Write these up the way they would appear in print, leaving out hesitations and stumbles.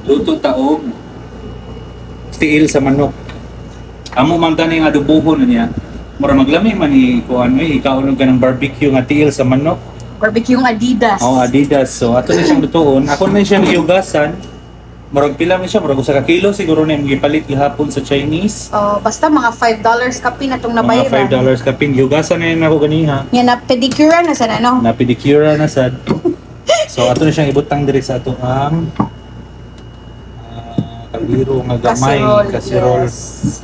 Luto taog tiil sa manok. Amo man tani nga adobohon na niya. Mura maglami man ni kuan ikaw ka ng barbecue nga tiil sa manok. Barbecue yung Adidas. Oh, Adidas. So ato na siyang lutoon. Ako na siyang iugasan. Murag pila man siya, murag usa ka kilo siguro na imong gipalit gihapon sa Chinese. Oh, basta mga $5 kapin atong nabayaran. Mga $5 kapin. Giugasan na yun ako ganiha. Yan na pedicure na sa ano. Na pedicure na sad. So ato na siyang ibutang diri sa ato ang kaldero nga gamay, kasirol. Yes.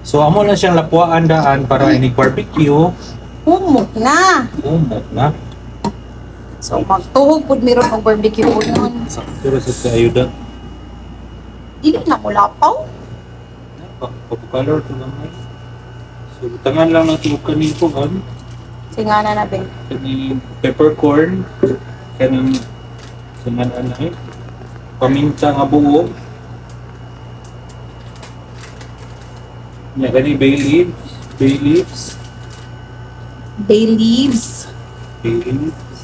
So amo na siyang lapuan daan para inig barbecue. Humok na. Umok na. So magtuhog pud meron ng barbecue po nun. Sakto ra sa ayuda. Dili na mo lapaw. Color to lang. So tangan lang natin kanin ko kan. Singana na ben. Kani peppercorn, kanang singana na paminta nga buo. Kani bay leaves, bay leaves. Bay leaves. Bay leaves.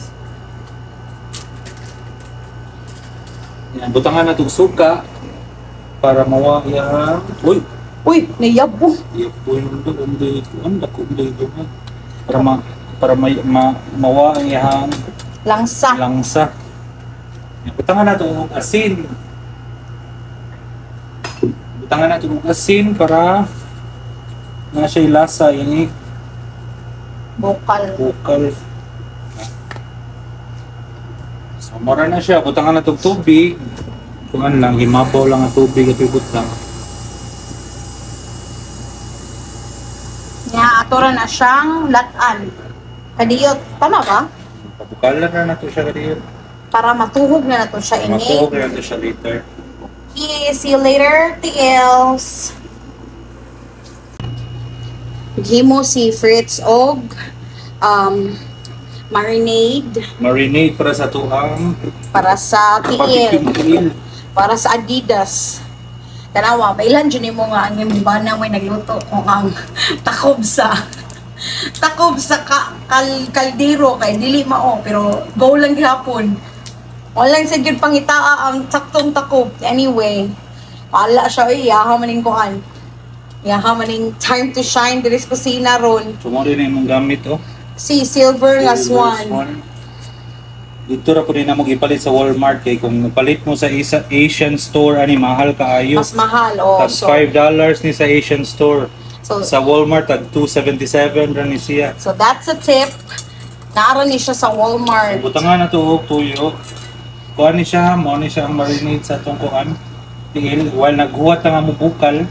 Yan, butangan na itong suka para mawa yan. Uy, nayabo. Yapo yung doon dito. Ang dako dito na. Para mawa ang yang Langsa. langsa. Yan, butangan na itong asin. Butangan na itong asin para na siya lasa ini Bukal. bukal. So, mara na siya. Butangan na itong tubig. Kuhan lang, himabaw lang ang tubig at ibutang. Atura na siyang latan. Kadiyot, tama ba? Pabukalan na nato siya kadiyo. Para matuhog na nato siya ini. Matuhog na nato siya later. Okay, see you later, TLs. Gimo si Fritz og marinade Marinade para sa tuang para sa barbecue TL, grill. para sa Adidas. Tanawa, mailan dyan mo nga ang imong bana may nagluto kung ang takob sa kaldero kay dili mao pero go lang gihapon. Walang sa gyud pangitaa ang saktong takob. Anyway, wala siya iyaha maning kuan. Iyaha maning time to shine diri sa kusina ron. So mo rin yung gamit oh. Si silver last one. Dito ra po rin na mo ipalit sa Walmart kay kung palit mo sa Asian store ani mahal kaayo. Mas mahal oh. Tag $5 ni sa Asian store. So, Sa Walmart tag $2.77 ra ni siya. so that's a tip. Naara ni siya sa Walmart. Butangan na to og tuyo. Kuan ni siya, mo ni siya ang marinade sa atong kuan. Tingil while naghuwat nga mo bukal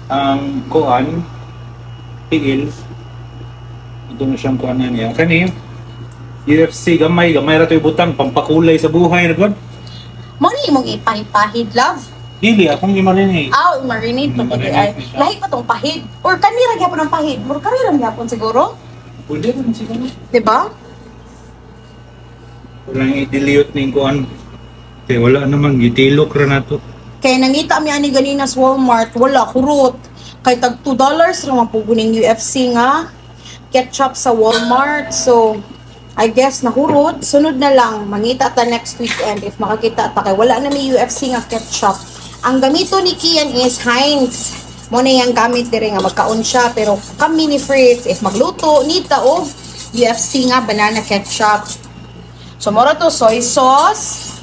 ang kuan tingil ito na siyang kuan na niya. Kani UFC gamay ra to ibutang pampakulay sa buhay na gud. Mo ni imong ipahid love. Dili akong i-marinate. Marinade pa Marinade ay. siya. Lahi pa tong pahid. Or kanira gyapon ang pahid. Mur kanira gyapon siguro. Pwede rin siguro. Di ba? Walang i-dilute ning kuan. Kaya wala naman gitilok ra nato. Kaya nangita mi ani ganina sa Walmart, wala kurot. Kay tag $2 naman po guning UFC nga ketchup sa Walmart. So, I guess nahurot. Sunod na lang, mangita ta next weekend if makakita ta kay wala na may UFC nga ketchup. Ang gamito ni Kian is Heinz. Mo na yung gamit dire nga magkaon siya pero kami ni Fritz if magluto nita og UFC nga banana ketchup. So mora to soy sauce,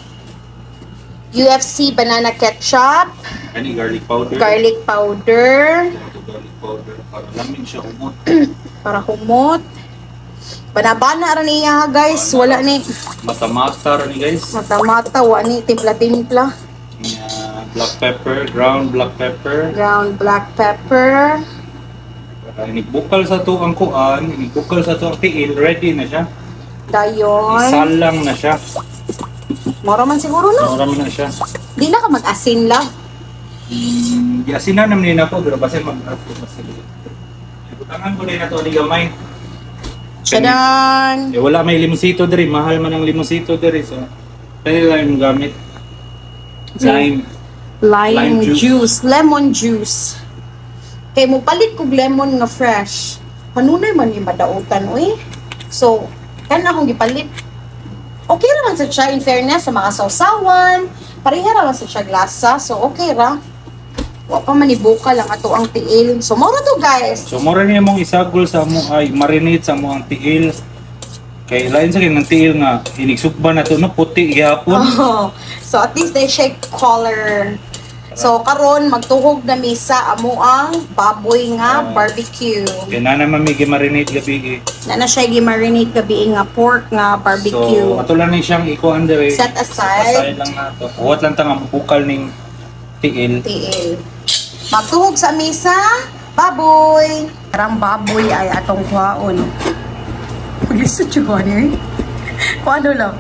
UFC banana ketchup, Kani garlic powder. garlic powder Garlic powder para lamin siya umot. para humot. Banabana ra niya guys, wala ni Mata-mata ra ni guys. mata-mata, wala ni timpla-timpla. Black pepper, ground black pepper. Ground black pepper. Inibukal sa to ang kuan, inibukal sa to ang tiil, ready na siya. Dayon. Isalang na siya. Mora man siguro no? Marami na siya. Di na ka mag-asin la. Yasin na naman ako, pero basta mag-asin. Butangan ko rin na to, di gamay. Tadaan! Wala may limosito diri, mahal man ang limosito diri. So, kaya lang yung gamit. Lime. Lime Lime juice. Lemon juice. Kay mo palit kog lemon nga fresh. Kanunay man yung madautan, uy. So, kan akong gipalit. Okay naman sa siya in fairness sa mga sausawan, pareha ra man sa siya glasa. So, okay ra. Wa pa manibuka lang ato ang tiil. So, mura to guys. So mura niya mong isagol sa mo ay marinate sa mo ang tiil. Kay lain sa ng tiil nga inigsugba na to no puti gyapon. Oh, so, at least they shake color. So, karon magtuhog na misa amo ang baboy nga barbecue. Kaya na naman may marinate gabi. Na siya gi-marinate gabi nga pork nga barbecue. So, ato lang ni siyang ikuan dire. Set aside. Lang nato. Huwat lang ta nga bukal ning tiil. Magtuhog sa misa, baboy. Karang baboy ay atong kuhaon. Pag-lisod yung kuhaon eh. Kuhaon lang.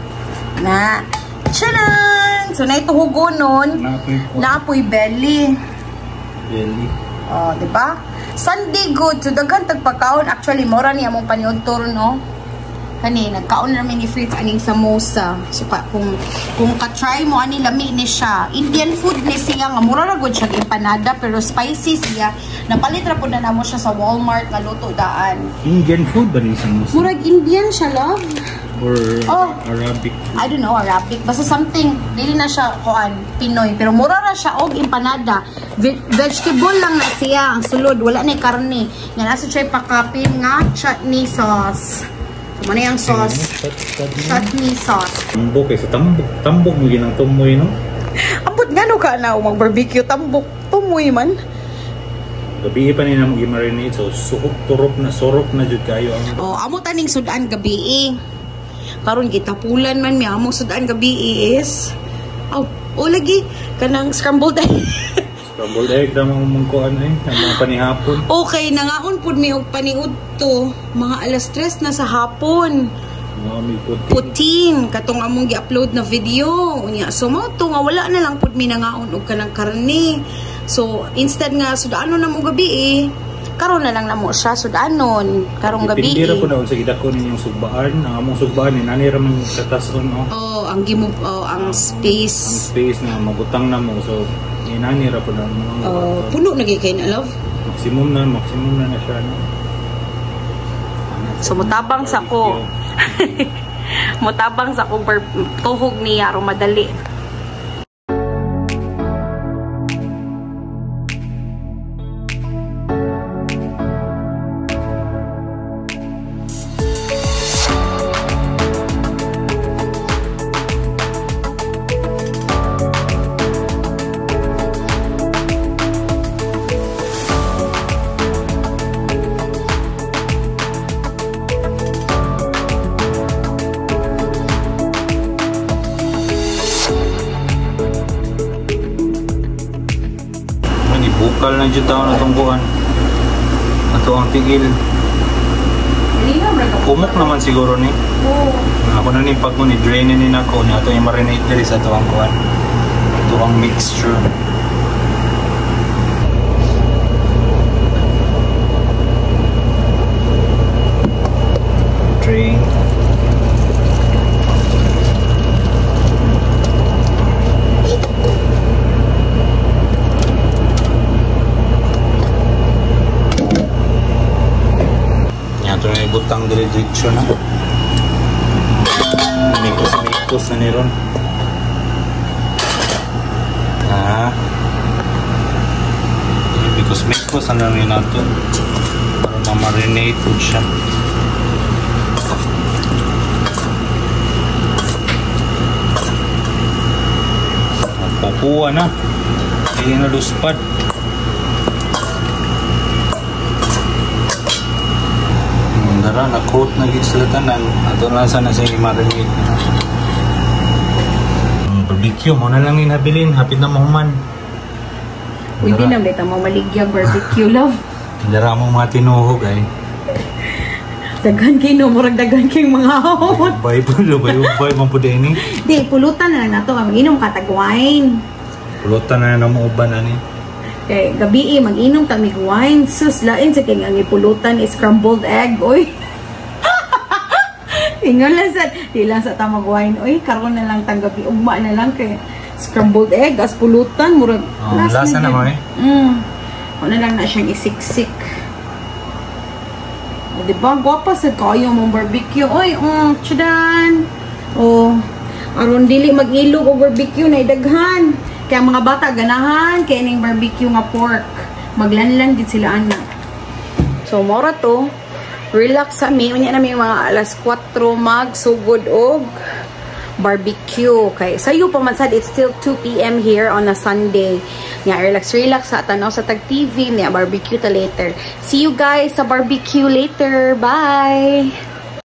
Na. Tchanan! So, naituhugon nun. Naapoy belly. Belly. Oh, diba? Sunday good. So, daghan tagpagkaon. Actually, mora niya mong paniod turo, no? Kani, nagkaon namin ni Fritz aning samosa. So, kung ka-try mo, ani lami ni siya. Indian food ni siya, nga mura na good siya empanada, pero spicy siya. Napalit ra po na namo siya sa Walmart, nga luto daan. Indian food ba ni samosa? Murag Indian siya, love. Or Arabic food? I don't know, Arabic. Basta something, dili na siya, kuan, Pinoy. Pero mura ra siya, og empanada. Vegetable lang na siya, ang sulod. Wala na karne. Nga nasa siya pakapin nga chutney sauce. Ano yung sauce? Chutney sauce. Tambok eh. Sa tambok mo ginang tumoy, no? Ambot nga no ka na mag-barbecue tambok. Tumoy man. Gabi pa nila mo i-marinate. So, surop na jud kayo ang... Oh, amo taning sudan gabi karon gitapulan man mi amo sudan gabi is... Oh, lagi. Kanang scrambled egg. Scrambled egg na mga kuan eh. Ang mga panihapon. Okay, nangaon pud mi og paniud to. Mga alas 3 na sa hapon. Mga may Putin. Katong among gi-upload na video. Unya, so mo to nga wala na lang pud mi nangaon og kanang karne. So, instead nga sudano na mo gabi karon na lang na mo siya sudanon. Karong gabi Pindira po na sa gidakon ninyong sugbaan. Ang among sugbaan ni nani ra man sa tason no. Oh, ang ang space. Ang space na mabutang na mo. So, inani ra po na mo. Oh, puno na kay na love. Maximum na siya no. So mutabang sa ko. Mutabang sa ko tuhog niya aron madali. Bukal na dyan taon na tungkuhan. Ito ang tigil. Kumok naman siguro ni. Ako na ni pag mo ni drainin ni nako na ito yung marinate diri sa ito ang kuhan. Ito ang mixture. Drain. Ito na ibutang diretso na. Mikos na niron. Mikos na rin nato. Para ma-marinate po siya. Magpupuwa na. Hindi na luspad. Dara na-coat na sila tanan. Ato lang sana siya i-marinate. Barbecue mo na lang yung nabilin. Hapit na mahuman. Hindi na beta mo maligyang barbecue love. Dara mo mga tinuhog ay. Daghan kayo no. Murag daghan kayong mga hawot. Ubay po. Ubay mo po din eh. Di, pulutan na lang nato. Mag-inom katag wine. Pulutan na lang mo uban na ni. Kay gabi mag-inom kami wine. Sus, lain sa kanyang ipulutan is scrambled egg. Oy. Ingon lang sa, di lang sa tamag wine. Oy, karon na lang tanggabi. Ugma na lang kay scrambled egg as pulutan. Murag, lasa na mo eh. Ano lang na siyang isiksik. O, diba? Gwapa sa kayo mong barbecue. Oy, tsudan. O, Aron dili mag-ilog o barbecue na idaghan. Kaya mga bata ganahan kay ning barbecue nga pork. Maglanlan gid sila ana. So mora to. Relax sa mi. Unya na mi mga alas 4 magsugod og barbecue. Okay. Sayo pa man sad, it's still 2 p.m. here on a Sunday. Nga relax sa tanaw sa Tag TV. Nga barbecue ta later. See you guys sa barbecue later. Bye!